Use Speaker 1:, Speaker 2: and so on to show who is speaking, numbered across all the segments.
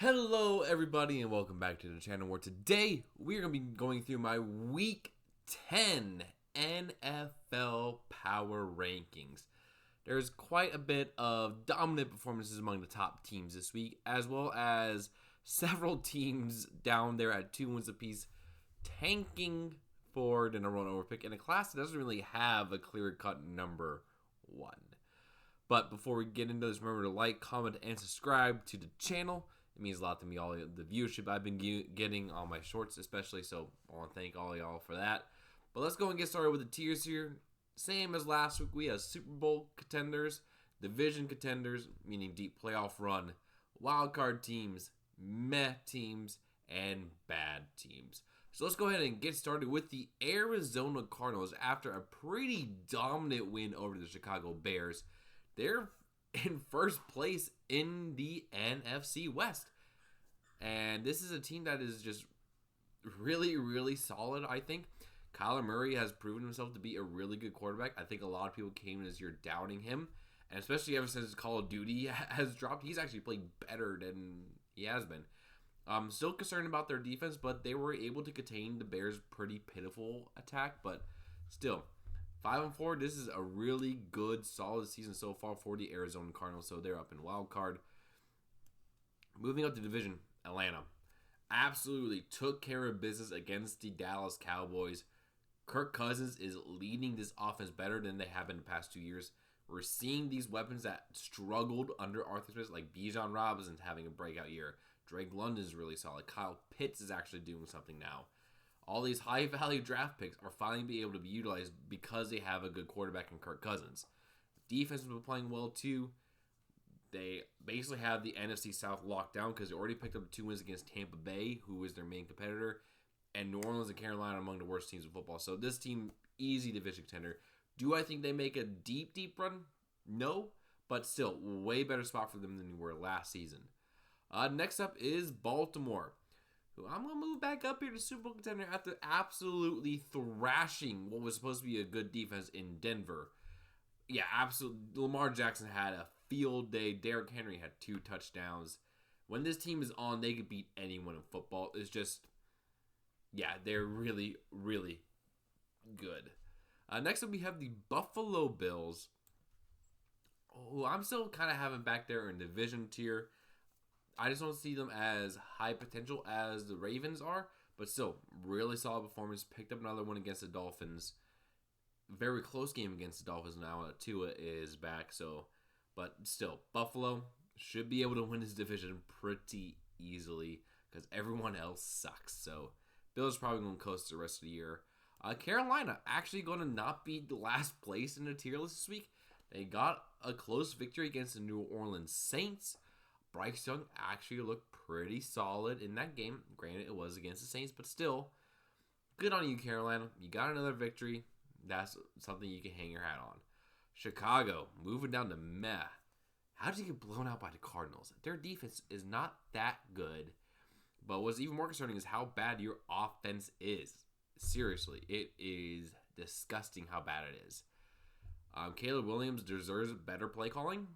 Speaker 1: Hello everybody and welcome back to the channel where today we're going to be going through my Week 10 NFL Power Rankings. There's quite a bit of dominant performances among the top teams this week, as well as several teams down there at 2 wins apiece tanking for the number one overall pick in a class that doesn't really have a clear-cut number one. But before we get into this, remember to like, comment, and subscribe to the channel. It means a lot to me, all the viewership I've been getting on my shorts especially, so I want to thank all y'all for that. But let's go and get started with the tiers here. Same as last week, we have Super Bowl contenders, division contenders, meaning deep playoff run, wildcard teams, meh teams, and bad teams. So let's go ahead and get started with the Arizona Cardinals. After a pretty dominant win over the Chicago Bears, they're in first place in the NFC West. And this is a team that is just really, really solid, I think. Kyler Murray has proven himself to be a really good quarterback. I think a lot of people came in this year doubting him. And especially ever since Call of Duty has dropped, he's actually played better than he has been. I'm still concerned about their defense, but they were able to contain the Bears' pretty pitiful attack. But still, 5-4, this is a really good, solid season so far for the Arizona Cardinals. So they're up in wild card. Moving up to division, Atlanta absolutely took care of business against the Dallas Cowboys. Kirk Cousins is leading this offense better than they have in the past 2 years. We're seeing these weapons that struggled under Arthur Smith, like Bijan Robinson's having a breakout year. Drake London is really solid. Kyle Pitts is actually doing something now. All these high-value draft picks are finally being able to be utilized because they have a good quarterback in Kirk Cousins. Defense has been playing well, too. They basically have the NFC South locked down because they already picked up 2 wins against Tampa Bay, who is their main competitor, and New Orleans and Carolina are among the worst teams in football. So this team, easy division contender. Do I think they make a deep, deep run? No, but still, way better spot for them than they were last season. Next up is Baltimore. I'm going to move back up here to Super Bowl contender after absolutely thrashing what was supposed to be a good defense in Denver. Yeah, absolutely. Lamar Jackson had a field day. Derrick Henry had 2 touchdowns. When this team is on, they could beat anyone in football. It's just, yeah, they're really, really good. Next up, we have the Buffalo Bills, who I'm still kind of having back there in division tier. I just don't see them as high potential as the Ravens are, but still, really solid performance. Picked up another one against the Dolphins. Very close game against the Dolphins now. Tua is back, so, but still, Buffalo should be able to win this division pretty easily because everyone else sucks. So, Bills probably going to coast the rest of the year. Carolina actually going to not be the last place in the tier list this week. They got a close victory against the New Orleans Saints. Bryce Young actually looked pretty solid in that game. Granted, it was against the Saints, but still, good on you, Carolina. You got another victory. That's something you can hang your hat on. Chicago, moving down to meh. How did you get blown out by the Cardinals? Their defense is not that good. But what's even more concerning is how bad your offense is. Seriously, it is disgusting how bad it is. Caleb Williams deserves better play calling.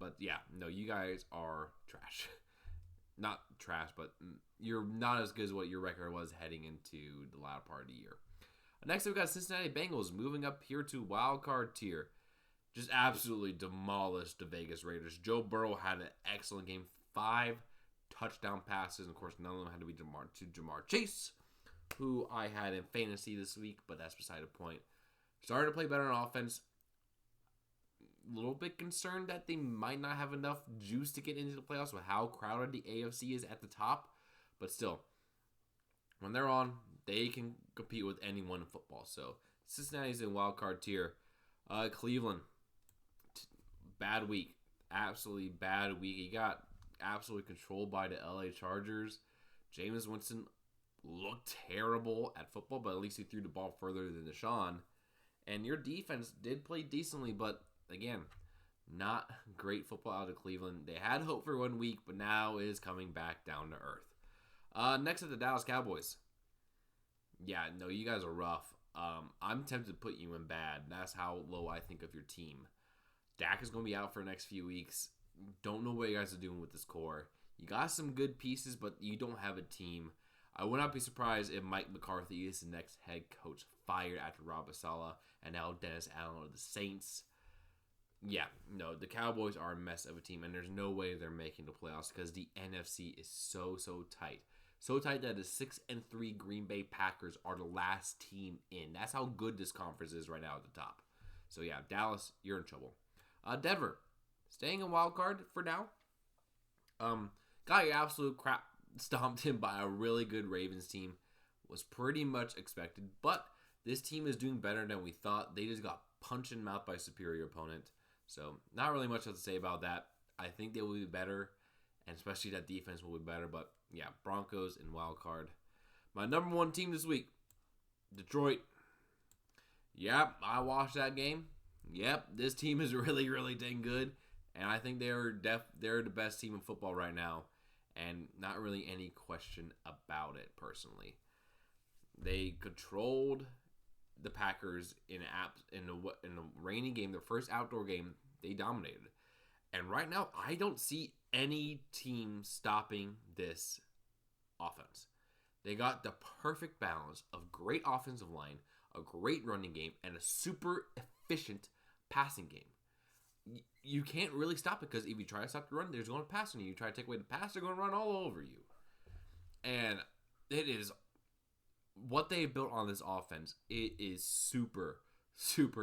Speaker 1: But yeah, no, you guys are trash. Not trash, but you're not as good as what your record was heading into the latter part of the year. Next, we've got Cincinnati Bengals moving up here to wildcard tier. Just absolutely demolished the Vegas Raiders. Joe Burrow had an excellent game. 5 touchdown passes. And of course, none of them had to be to Jamar Chase, who I had in fantasy this week, but that's beside the point. Started to play better on offense. A little bit concerned that they might not have enough juice to get into the playoffs with how crowded the AFC is at the top. But still, when they're on, they can compete with anyone in football. So Cincinnati's in wildcard tier. Cleveland, bad week. Absolutely bad week. He got absolutely controlled by the LA Chargers. Jameis Winston looked terrible at football, but at least he threw the ball further than Deshaun. And your defense did play decently, but again, not great football out of Cleveland. They had hope for 1 week, but now is coming back down to earth. Next up, the Dallas Cowboys. Yeah, no, you guys are rough. I'm tempted to put you in bad. That's how low I think of your team. Dak is going to be out for the next few weeks. don't know what you guys are doing with this core. You got some good pieces, but you don't have a team. I would not be surprised if Mike McCarthy is the next head coach fired after Rob Saleh and now Dennis Allen of the Saints. Yeah, no, the Cowboys are a mess of a team, and there's no way they're making the playoffs because the NFC is so tight. So tight that the 6-3 Green Bay Packers are the last team in. That's how good this conference is right now at the top. So yeah, Dallas, you're in trouble. Denver, staying in wild card for now. Got your absolute crap stomped in by a really good Ravens team. Was pretty much expected, but this team is doing better than we thought. They just got punched in the mouth by a superior opponent. So not really much to say about that. I think they will be better, and especially that defense will be better. But yeah, Broncos in wild card. My number one team this week, Detroit. Yep, I watched that game. Yep, this team is really dang good, and I think they're the best team in football right now, and not really any question about it. Personally, they controlled the Packers in a rainy game, their first outdoor game. They dominated, and right now I don't see any team stopping this offense. They got the perfect balance of great offensive line, a great running game, and a super efficient passing game. You can't really stop it because if you try to stop the run, there's going to pass on you. You try to take away the pass, they're going to run all over you. And it is what they built on this offense. It is super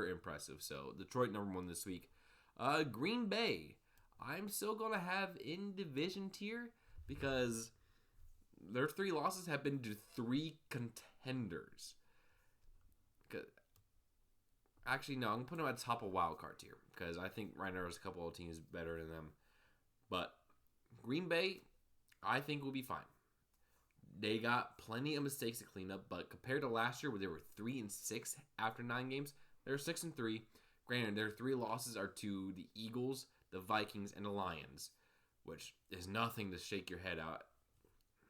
Speaker 1: impressive. So Detroit number one this week. Green Bay, I'm still going to have in division tier because their 3 losses have been to 3 contenders. Actually, no, I'm putting them at top of wild card tier because I think right now there's a couple of teams better than them. But Green Bay, I think will be fine. They got plenty of mistakes to clean up, but compared to last year where they were 3-6 after 9 games, they're 6-3. Granted, their 3 losses are to the Eagles, the Vikings, and the Lions, which is nothing to shake your head out.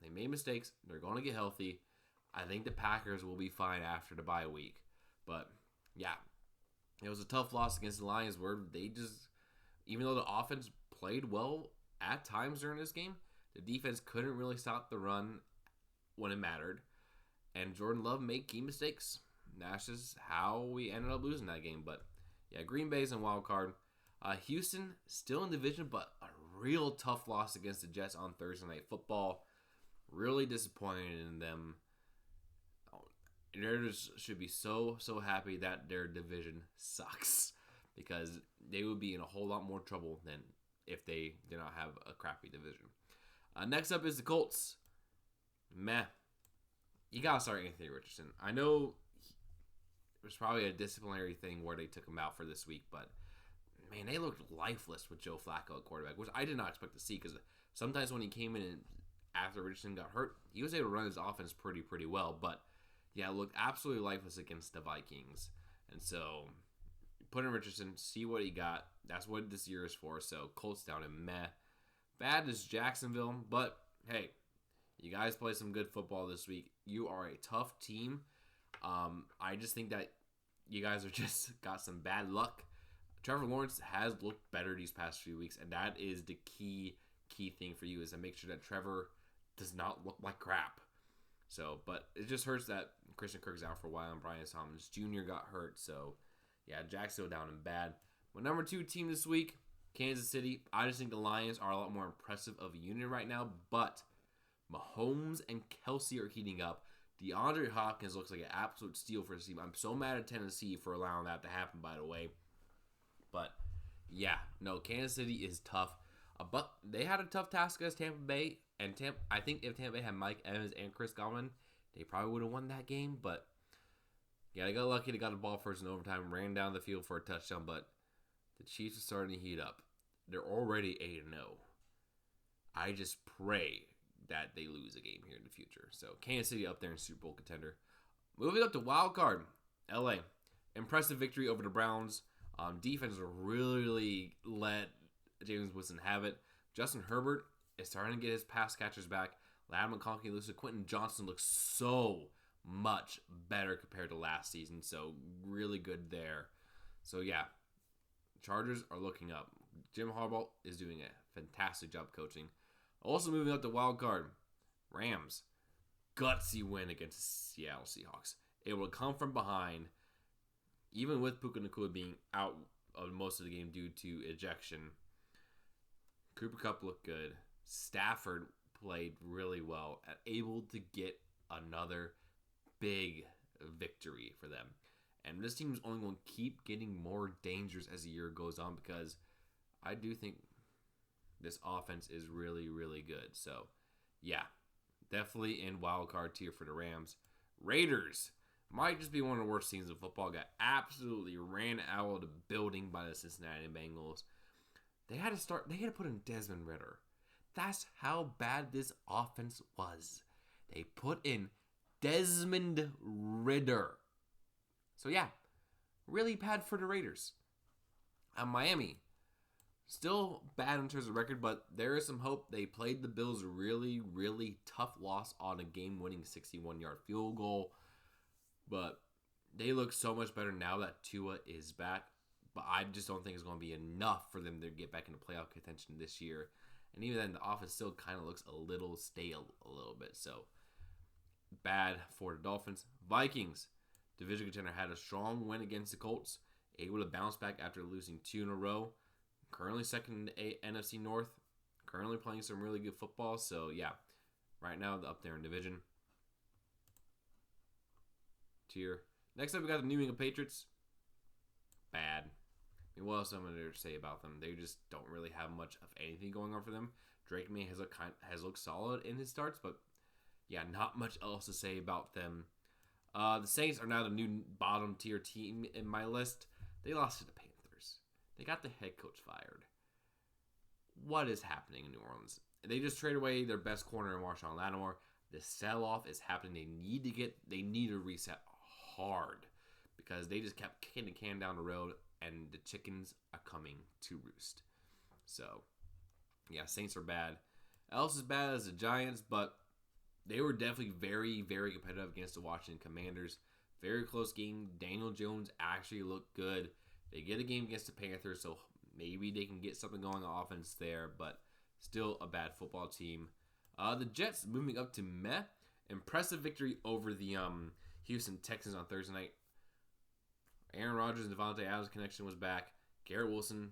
Speaker 1: They made mistakes. They're going to get healthy. I think the Packers will be fine after the bye week. But, yeah, it was a tough loss against the Lions where they just, even though the offense played well at times during this game, the defense couldn't really stop the run when it mattered. And Jordan Love made key mistakes. That's just how we ended up losing that game. But, yeah, Green Bay's in wild card. Houston, still in division, but a real tough loss against the Jets on Thursday Night Football. Really disappointed in them. They just should be so happy that their division sucks because they would be in a whole lot more trouble than if they did not have a crappy division. Next up is the Colts. Meh. You gotta start Anthony Richardson. I know it was probably a disciplinary thing where they took him out for this week, but man, they looked lifeless with Joe Flacco at quarterback, which I did not expect to see because sometimes when he came in and after Richardson got hurt, he was able to run his offense pretty well, but yeah, looked absolutely lifeless against the Vikings. And so, put in Richardson, see what he got. That's what this year is for. So, Colts down in meh. Bad is Jacksonville, but hey, you guys play some good football this week. You are a tough team. I just think that you guys have just got some bad luck. Trevor Lawrence has looked better these past few weeks, and that is the key thing for you is to make sure that Trevor does not look like crap. So, but it just hurts that Christian Kirk's out for a while and Brian Thomas Jr. got hurt. So, yeah, Jacksonville down in bad. My number 2 team this week, Kansas City. I just think the Lions are a lot more impressive of a unit right now, but Mahomes and Kelsey are heating up. DeAndre Hopkins looks like an absolute steal for the team. I'm so mad at Tennessee for allowing that to happen, by the way. But, yeah, no, Kansas City is tough. But they had a tough task against Tampa Bay. And I think if Tampa Bay had Mike Evans and Chris Godwin, they probably would have won that game. But, yeah, they got lucky. They got the ball first in overtime, ran down the field for a touchdown. But the Chiefs are starting to heat up. They're already 8-0. I just pray that they lose a game here in the future. So, Kansas City up there in Super Bowl contender. Moving up to wild card, LA. Impressive victory over the Browns. Defense really let James Winston have it. Justin Herbert is starting to get his pass catchers back. Ladd McConkey looks like Quentin Johnson looks so much better compared to last season. So, really good there. So, yeah. Chargers are looking up. Jim Harbaugh is doing a fantastic job coaching. Also moving up to wild card, Rams. Gutsy win against the Seattle Seahawks. Able to come from behind, even with Puka Nacua being out of most of the game due to ejection. Cooper Kupp looked good. Stafford played really well, and able to get another big victory for them. And this team is only going to keep getting more dangerous as the year goes on because I do think this offense is really, really good. So, yeah, definitely in wild card tier for the Rams. Raiders might just be one of the worst teams in football. Got absolutely ran out of the building by the Cincinnati Bengals. They had to put in Desmond Ridder. That's how bad this offense was. They put in Desmond Ridder. So yeah, really bad for the Raiders. Miami, still bad in terms of record, but there is some hope. They played the Bills really, really tough loss on a game-winning 61-yard field goal. But they look so much better now that Tua is back. But I just don't think it's going to be enough for them to get back into playoff contention this year. And even then, the offense still kind of looks a little stale a little bit. So, bad for the Dolphins. Vikings, division contender, had a strong win against the Colts. Able to bounce back after losing 2 in a row. Currently second in the NFC North. Currently playing some really good football. So, yeah, right now, up there in division tier. Next up, we got the New England Patriots. Bad. I mean, what else am I going to say about them? They just don't really have much of anything going on for them. Drake May has looked solid in his starts, but yeah, not much else to say about them. The Saints are now the new bottom tier team in my list. They lost to the Panthers. They got the head coach fired. What is happening in New Orleans? They just traded away their best corner in Marshawn Lattimore. The sell-off is happening. They need to reset hard because they just kept kicking the can down the road, and the chickens are coming to roost. So, yeah, Saints are bad. Else as bad as the Giants, but they were definitely very, very competitive against the Washington Commanders. Very close game. Daniel Jones actually looked good. They get a game against the Panthers, so maybe they can get something going on offense there, but still a bad football team. The Jets moving up to meh. Impressive victory over the Houston Texans on Thursday night. Aaron Rodgers and Devontae Adams connection was back. Garrett Wilson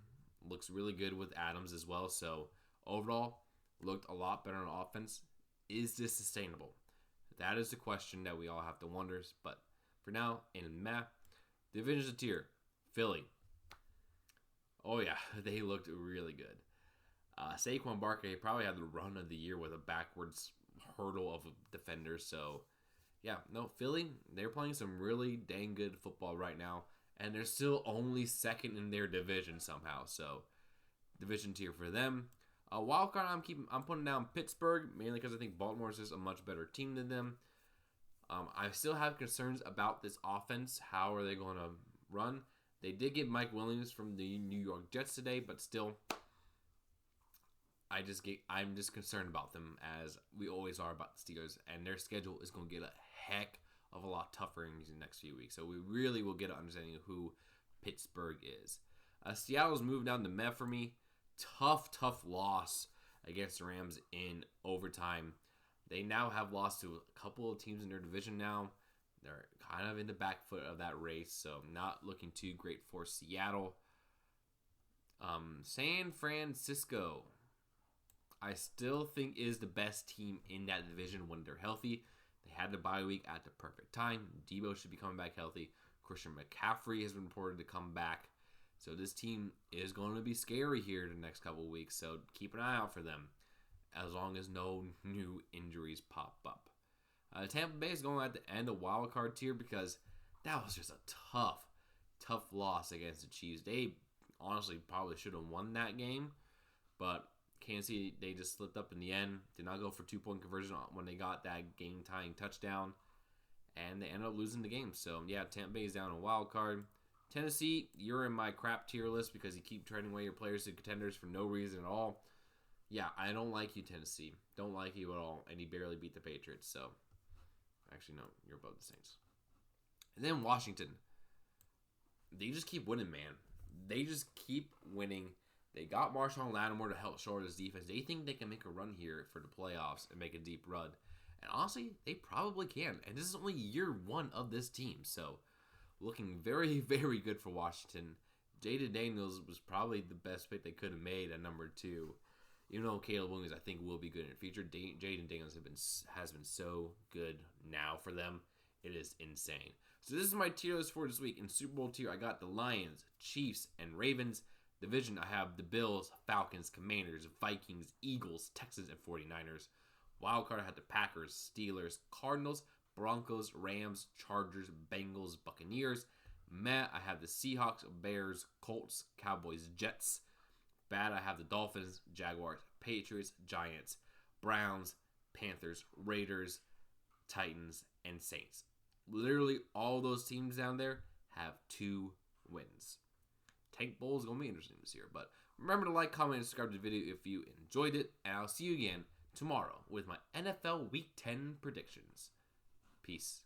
Speaker 1: looks really good with Adams as well. So overall, looked a lot better on offense. Is this sustainable? That is the question that we all have to wonder. But for now, in meh, division tier, Philly. Oh yeah, they looked really good. Saquon Barkley probably had the run of the year with a backwards hurdle of a defender. So yeah, no, Philly, they're playing some really dang good football right now. And they're still only second in their division somehow. So, division tier for them. Wild card, I'm putting down Pittsburgh, mainly because I think Baltimore is just a much better team than them. I still have concerns about this offense. How are they going to run? They did get Mike Williams from the New York Jets today, but still, I'm just concerned about them as we always are about the Steelers, and their schedule is going to get a heck of a lot tougher in these next few weeks. So we really will get an understanding of who Pittsburgh is. Seattle's moved down to meh for me. Tough loss against the Rams in overtime. They now have lost to a couple of teams in their division now. They're kind of in the back foot of that race, so not looking too great for Seattle. San Francisco, I still think is the best team in that division when they're healthy. They had the bye week at the perfect time. Debo should be coming back healthy. Christian McCaffrey has been reported to come back. So this team is going to be scary here the next couple of weeks. So keep an eye out for them as long as no new injuries pop up. Tampa Bay is going at the end of wild card tier because that was just a tough loss against the Chiefs. They honestly probably should have won that game, but Kansas City, they just slipped up in the end. Did not go for 2-point conversion when they got that game-tying touchdown. And they ended up losing the game. So, yeah, Tampa Bay is down a wild card. Tennessee, you're in my crap tier list because you keep trading away your players to contenders for no reason at all. Yeah, I don't like you, Tennessee. Don't like you at all. And you barely beat the Patriots. So, actually, no, you're above the Saints. And then Washington. They just keep winning, man. They just keep winning. They got Marshawn Lattimore to help shore this defense. They think they can make a run here for the playoffs and make a deep run. And honestly, they probably can. And this is only year 1 of this team. So, looking very, very good for Washington. Jaden Daniels was probably the best pick they could have made at number 2. Even though Caleb Williams, I think, will be good in the future, Jaden Daniels has been so good now for them. It is insane. So this is my tier list for this week. In Super Bowl tier, I got the Lions, Chiefs, and Ravens. Division, I have the Bills, Falcons, Commanders, Vikings, Eagles, Texans, and 49ers. Wildcard, I had the Packers, Steelers, Cardinals, Broncos, Rams, Chargers, Bengals, Buccaneers. Matt, I have the Seahawks, Bears, Colts, Cowboys, Jets. Bad, I have the Dolphins, Jaguars, Patriots, Giants, Browns, Panthers, Raiders, Titans, and Saints. Literally all those teams down there have 2 wins. Tank Bowl is going to be interesting this year. But remember to like, comment, and subscribe to the video if you enjoyed it. And I'll see you again tomorrow with my NFL Week 10 predictions. Peace.